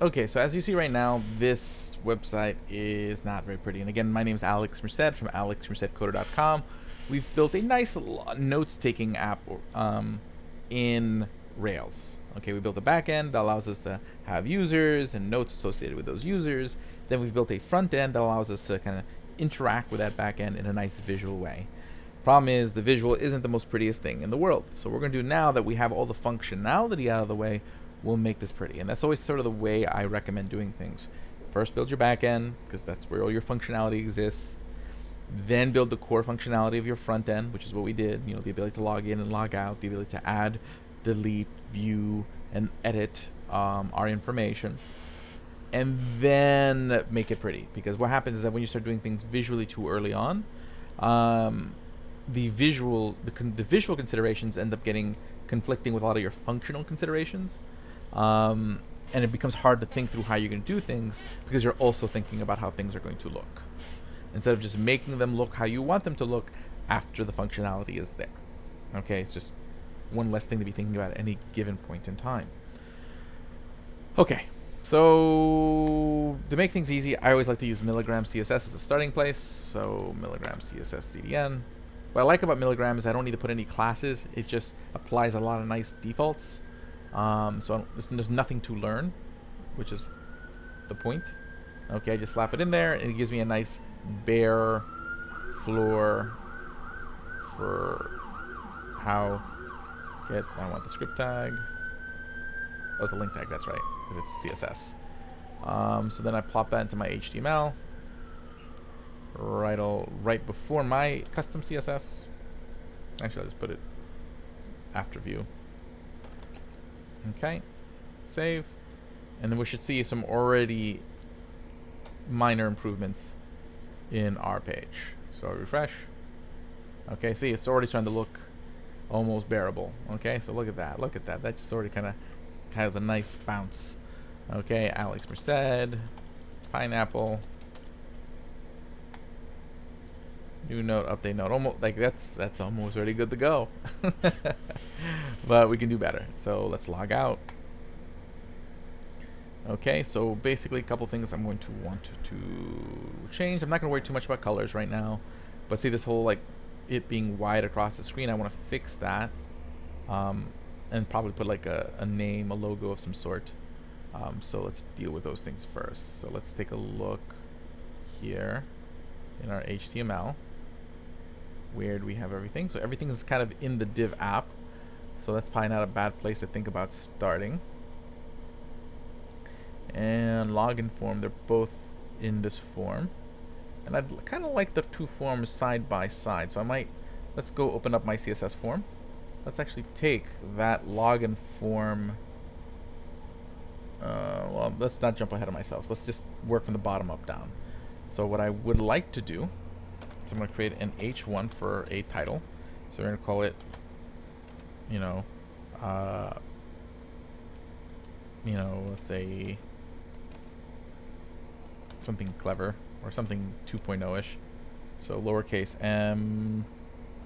Okay, so as you see right now, this website is not very pretty. And again, my name is Alex Merced from alexmercedcoder.com. We've built a nice notes-taking app in Rails. Okay, we built a backend that allows us to have users and notes associated with those users. Then we've built a front end that allows us to kind of interact with that backend in a nice visual way. Problem is, the visual isn't the most prettiest thing in the world. So what we're going to do now that we have all the functionality out of the way, we'll make this pretty. And that's always sort of the way I recommend doing things. First, build your backend, because that's where all your functionality exists. Then build the core functionality of your front end, which is what we did. You know, the ability to log in and log out, the ability to add, delete, view, and edit our information. And then make it pretty. Because what happens is that when you start doing things visually too early on, the visual considerations end up getting conflicting with a lot of your functional considerations, and it becomes hard to think through how you're going to do things because you're also thinking about how things are going to look instead of just making them look how you want them to look after the functionality is there. Okay, it's just one less thing to be thinking about at any given point in time. Okay, so to make things easy, I always like to use Milligram Css as a starting place. So Milligram Css CDN. What I like about Milligram is I don't need to put any classes. It just applies a lot of nice defaults. So there's nothing to learn, which is the point. Okay, I just slap it in there, and it gives me a nice bare floor for how I want the script tag. Oh, it's a link tag, that's right, because it's CSS. So then I plop that into my HTML. Right before my custom CSS. Actually, I'll just put it after view. Okay, save, and then we should see some already minor improvements in our page. So refresh. Okay, see, it's already starting to look almost bearable. Okay, so look at that. Look at that. That just already kind of has a nice bounce. Okay, Alex Merced, pineapple. New note, update note. Almost like that's almost already good to go. But we can do better. So let's log out. Okay, so basically a couple things I'm going to want to change. I'm not going to worry too much about colors right now. But see this whole like it being wide across the screen, I want to fix that. And probably put like a name, a logo of some sort. So let's deal with those things first. So let's take a look here in our HTML. Where do we have everything? So everything is kind of in the div app. So that's probably not a bad place to think about starting. And login form, they're both in this form. And I'd kind of like the two forms side by side. So let's go open up my CSS form. Let's actually take that login form. Well, let's not jump ahead of myself. Let's just work from the bottom up down. So what I would like to do, so I'm going to create an H1 for a title. So we're going to call it, let's say something clever or something 2.0-ish. So lowercase m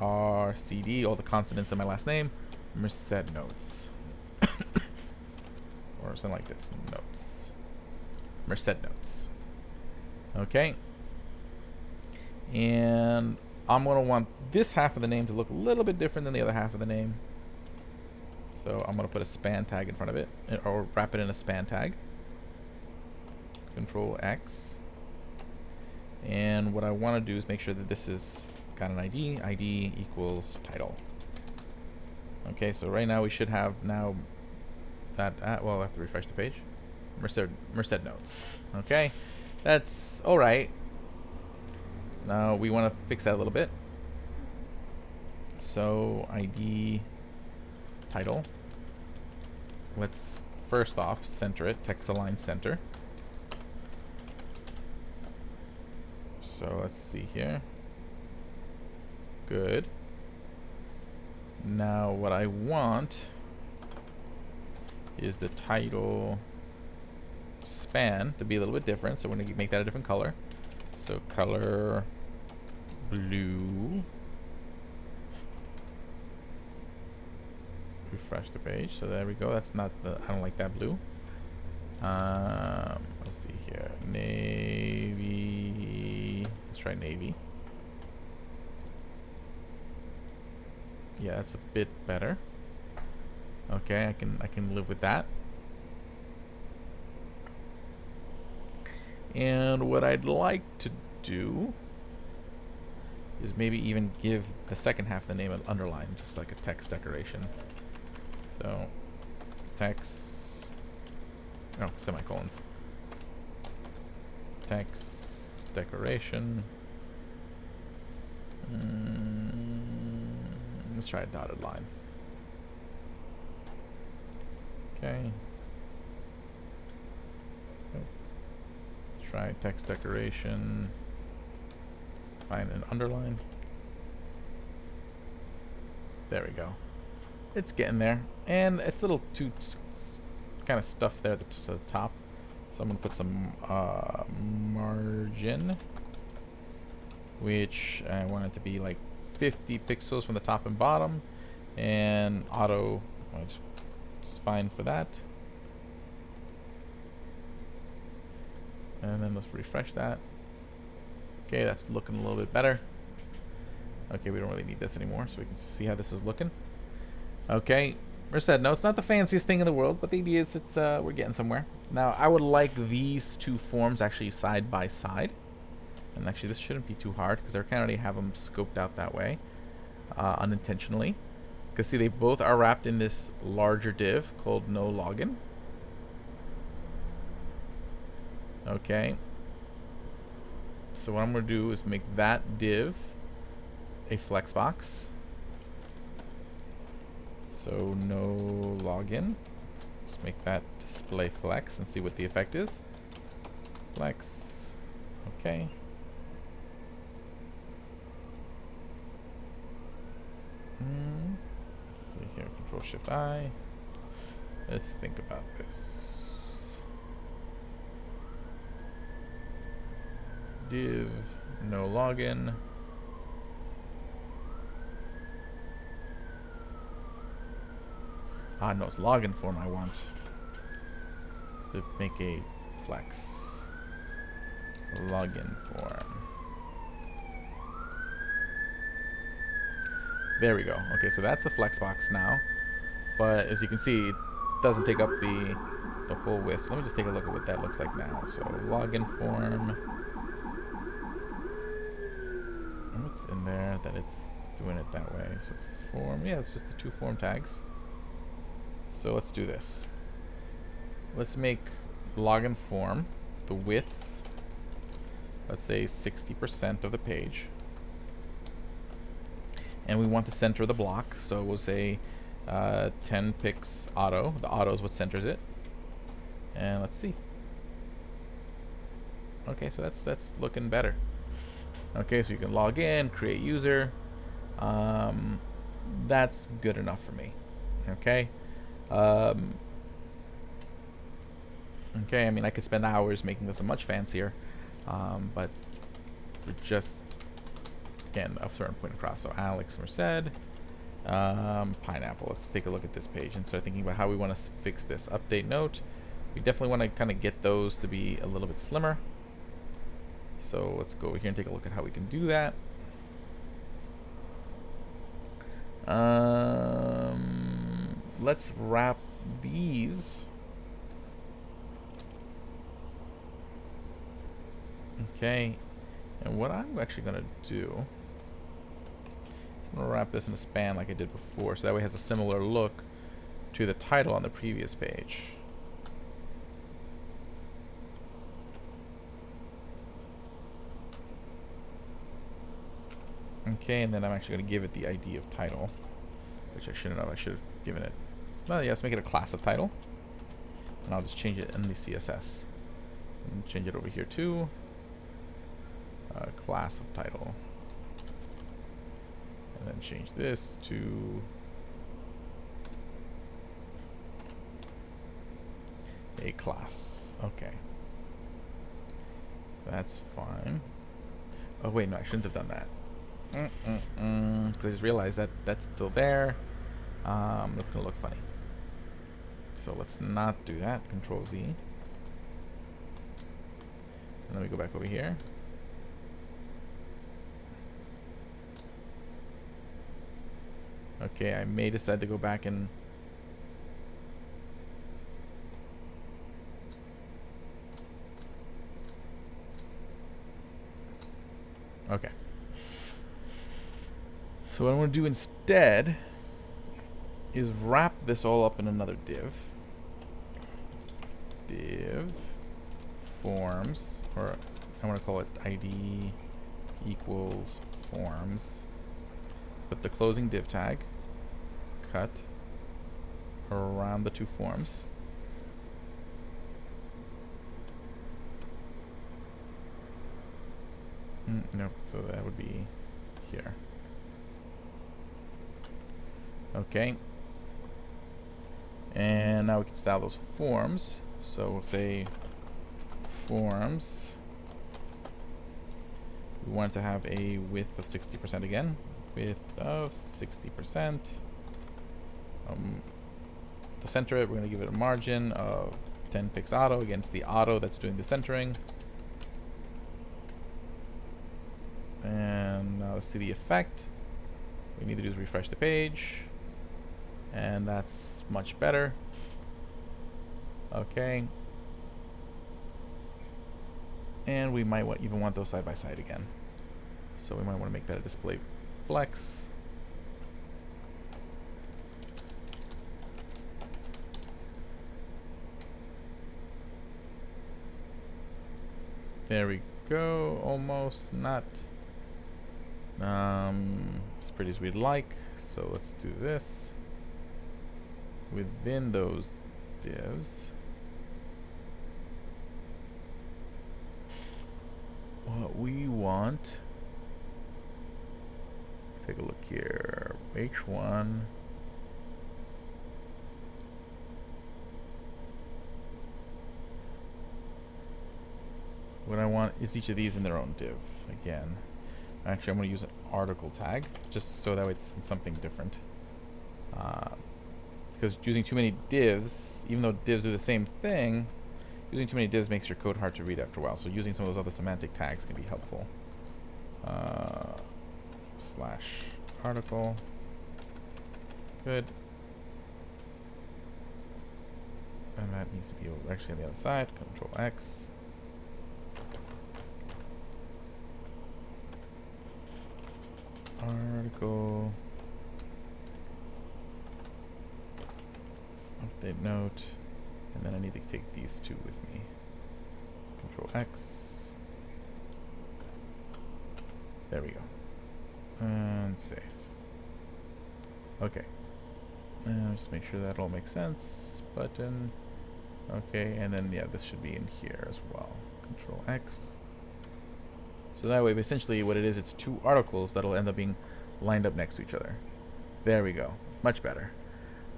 r c d, all the consonants in my last name, Merced notes. Or something like this, notes. Merced notes. Okay. And I'm going to want this half of the name to look a little bit different than the other half of the name. So I'm going to put a span tag in front of it, or wrap it in a span tag. Control X. And what I want to do is make sure that this is got an ID. ID equals title. Okay, so right now we should have now that, well, I have to refresh the page. Merced notes. Okay, that's all right. Now we want to fix that a little bit. So ID title. Let's first off center it, text align center. So let's see here. Good. Now what I want is the title span to be a little bit different. So we're going to make that a different color. So color blue. Refresh the page. So there we go. That's not the, I don't like that blue. Let's see here. Navy. Let's try navy. Yeah, that's a bit better. Okay, I can live with that. And what I'd like to do is maybe even give the second half of the name an underline, just like a text decoration. So, text, no, semicolons. Text decoration. Let's try a dotted line. Okay. Try text decoration. Find an underline. There we go. It's getting there. And it's a little too kind of stuff there at the top. So I'm going to put some margin, which I want it to be like 50 pixels from the top and bottom. And auto, it's fine for that. And then let's refresh that. Okay, that's looking a little bit better. Okay, we don't really need this anymore, so we can see how this is looking. Okay, Merced, no, it's not the fanciest thing in the world, but the idea is it's we're getting somewhere. Now, I would like these two forms actually side by side. And actually, this shouldn't be too hard, because I kind of already have them scoped out that way, unintentionally. Because see, they both are wrapped in this larger div called no login. Okay. So what I'm going to do is make that div a flex box. So no login. Let's make that display flex and see what the effect is. Flex. Okay. Let's see here. Control Shift I. Let's think about this. Div no login. Ah, no, it's login form I want to make a flex. Login form. There we go. Okay, so that's the flex box now. But as you can see, it doesn't take up the whole width. So let me just take a look at what that looks like now. So login form. What's in there that it's doing it that way? So form, yeah, it's just the two form tags. So let's do this. Let's make login form the width, let's say 60% of the page. And we want the center of the block, so we'll say 10 pix auto. The auto is what centers it. And let's see. Okay, so that's looking better. Okay, so you can log in, create user. That's good enough for me. Okay. Okay, I mean, I could spend hours making this a much fancier, but we're just, again, a certain point across. So Alex Merced, pineapple. Let's take a look at this page and start thinking about how we want to fix this. Update note. We definitely want to kind of get those to be a little bit slimmer. So let's go over here and take a look at how we can do that. Let's wrap these. Okay, and what I'm actually going to do, I'm going to wrap this in a span like I did before, so that way it has a similar look to the title on the previous page. Okay, and then I'm actually going to give it the ID of title, which I shouldn't have. I should have given it. Well, yeah, let's make it a class of title, and I'll just change it in the CSS. And change it over here too. Class of title, and then change this to a class. Okay, that's fine. Oh wait, no, I shouldn't have done that. Because I just realized that that's still there. That's gonna look funny. So let's not do that. Control Z. Let me go back over here. Okay, I may decide to go back and okay. So what I'm going to do instead is wrap this all up in another div. Div forms, or I want to call it ID equals forms. Put the closing div tag, cut around the two forms. No, so that would be here. Okay. And now we can style those forms. So we'll say forms. We want to have a width of 60% again. Width of 60%. To center it, we're going to give it a margin of 10 pix auto against the auto that's doing the centering. And now let's see the effect. What we need to do is refresh the page. And that's much better. Okay. And we might even want those side by side again. So we might want to make that a display flex. There we go. Almost. Not as pretty as we'd like. So let's do this. Within those divs, what we want, take a look here, H1, what I want is each of these in their own div. Again, actually I'm going to use an article tag just so that it's something different. Because using too many divs, even though divs do the same thing, using too many divs makes your code hard to read after a while. So using some of those other semantic tags can be helpful. Slash article. Good. And that needs to be actually on the other side. Control X. Article. Update note, and then I need to take these two with me. Control X. There we go. And save. Okay. Just make sure that all makes sense. Button. Okay, and then yeah, this should be in here as well. Control X. So that way, essentially what it is, it's two articles that'll end up being lined up next to each other. There we go. Much better.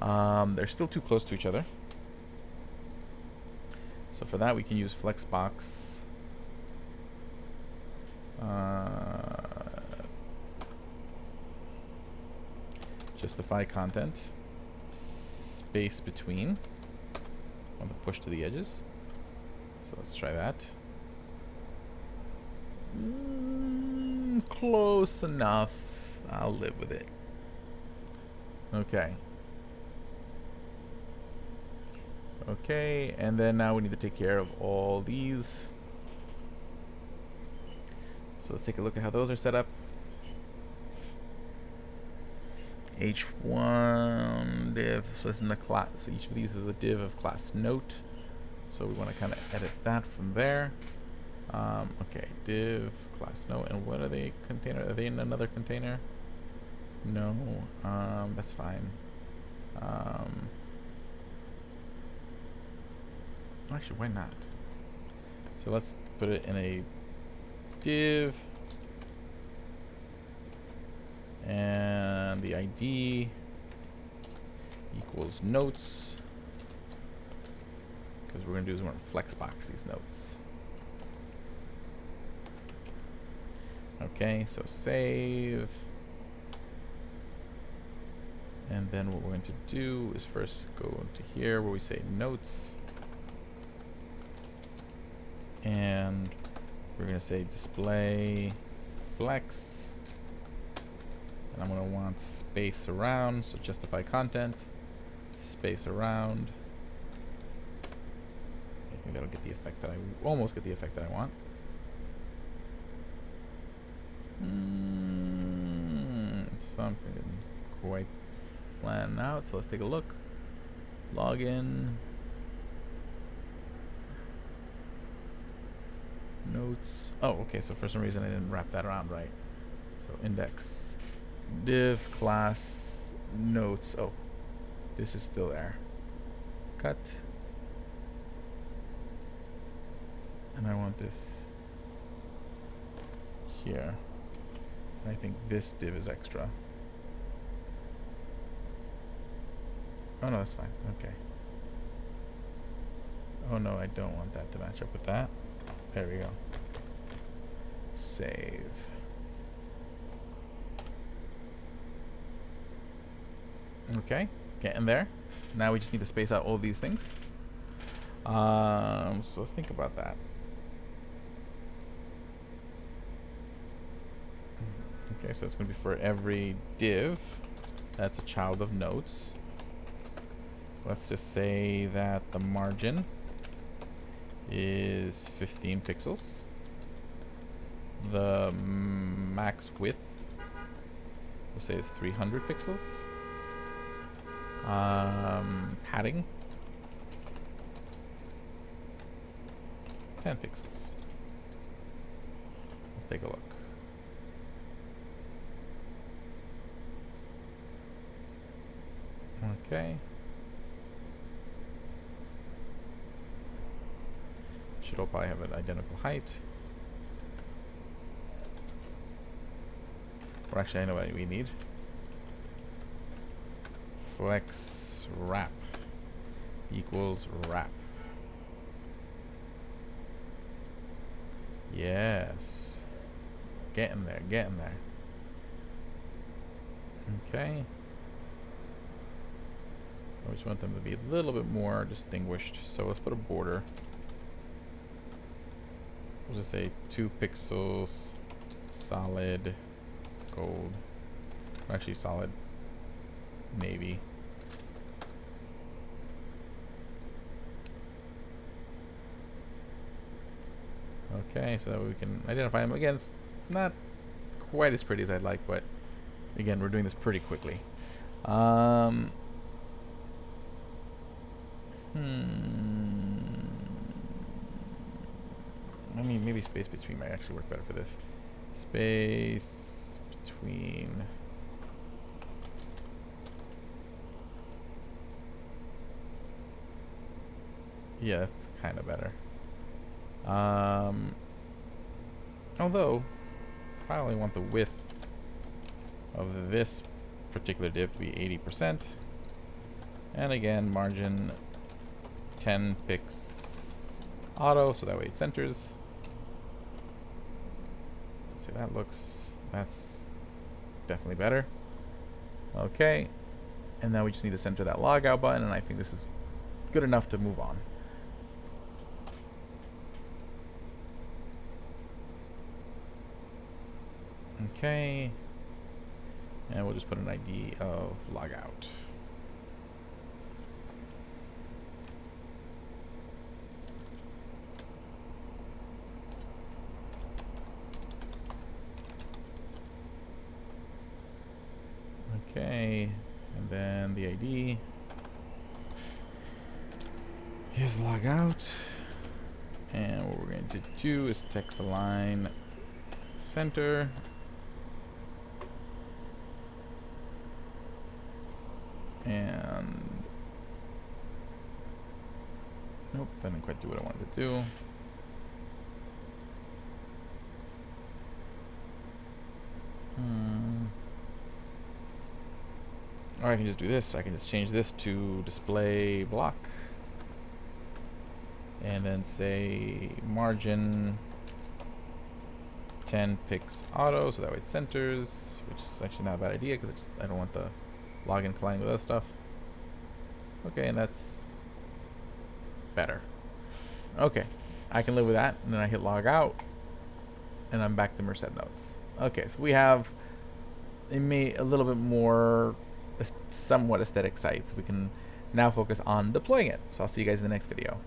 They're still too close to each other. So for that we can use flexbox. Justify content. Space between. I want to push to the edges. So let's try that. Close enough. I'll live with it. Okay. Okay, and then now we need to take care of all these. So let's take a look at how those are set up. H1 div, so it's in the class. So each of these is a div of class note. So we want to kind of edit that from there. Okay, div class note, and what are they? Container? Are they in another container? No. That's fine. Actually, why not? So let's put it in a div, and the ID equals notes, because we're going to do is we're going to flexbox these notes. Okay, so save. And then what we're going to do is first go into here where we say notes. And We're going to say display flex. And I'm going to want space around, so justify content, space around. I think that'll get the effect that I almost get the effect that I want. Something didn't quite plan out, so let's take a look. Login. Notes. Oh, okay, so for some reason I didn't wrap that around right. So index, div, class, notes. Oh, this is still there. Cut. And I want this here. I think this div is extra. Oh no, that's fine. Okay. Oh no, I don't want that to match up with that. There we go. Save. Okay, getting there. Now we just need to space out all of these things. So let's think about that. Okay, so it's going to be for every div that's a child of notes. Let's just say that the margin is 15 pixels. The max width, we'll say it's 300 pixels. Padding, 10 pixels. Let's take a look. Okay. Should all probably have an identical height. Or actually, I know what we need. Flex wrap equals wrap. Yes. Getting there, getting there. Okay. I just want them to be a little bit more distinguished. So let's put a border. We'll just say 2 pixels, solid gold. Or actually, solid navy. Okay, so that we can identify them. Again, it's not quite as pretty as I'd like, but again, we're doing this pretty quickly. I mean, maybe space between might actually work better for this. Space between. Yeah, that's kind of better. Although, I only want the width of this particular div to be 80%. And again, margin 10 pix auto, so that way it centers. Let's see, that's definitely better. Okay, and now we just need to center that log out button, and I think this is good enough to move on. Okay, and we'll just put an ID of logout. Okay, and then the ID is logout, and what we're going to do is text align center. And nope, that didn't quite do what I wanted to do. Or I can just do this. I can just change this to display block. And then say margin 10 pix auto, so that way it centers, which is actually not a bad idea because I don't want the login colliding with other stuff. Okay, and that's better. Okay, I can live with that. And then I hit log out, and I'm back to Merced nodes. Okay, so we have a little bit more somewhat aesthetic site, so we can now focus on deploying it. So I'll see you guys in the next video.